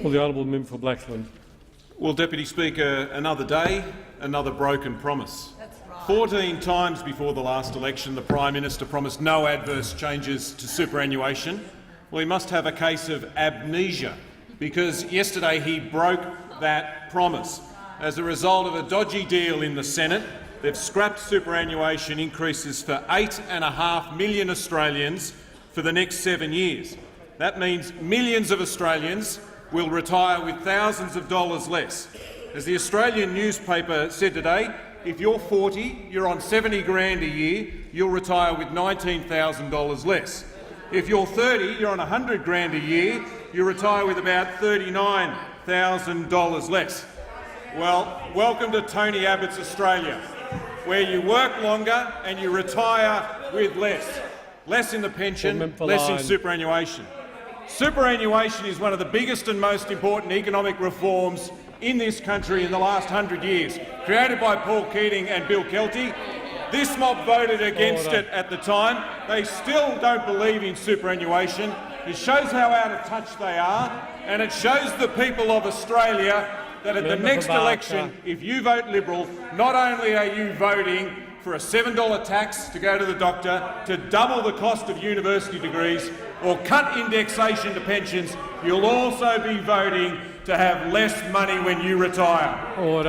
Will the honourable member for Blackburn? Well, Deputy Speaker, another day, another broken promise. That's right. 14 times before the last election, the Prime Minister promised no adverse changes to superannuation. Well, he must have a case of amnesia, because yesterday he broke that promise. As a result of a dodgy deal in the Senate, they've scrapped superannuation increases for 8.5 million Australians for the next 7 years. That means millions of Australians will retire with thousands of dollars less. As the Australian newspaper said today, if you're 40, you're on 70 grand a year, you'll retire with $19,000 less. If you're 30, you're on 100 grand a year, you retire with about $39,000 less. Well, welcome to Tony Abbott's Australia, where you work longer and you retire with less. Less in the pension, less in superannuation. Superannuation is one of the biggest and most important economic reforms in this country in the last 100 years, created by Paul Keating and Bill Kelty. This mob voted against it at the time. They still don't believe in superannuation. It shows how out of touch they are, and it shows the people of Australia that at the next election, if you vote Liberal, not only are you voting for a $7 tax to go to the doctor, to double the cost of university degrees, or cut indexation to pensions, you'll also be voting to have less money when you retire. Order.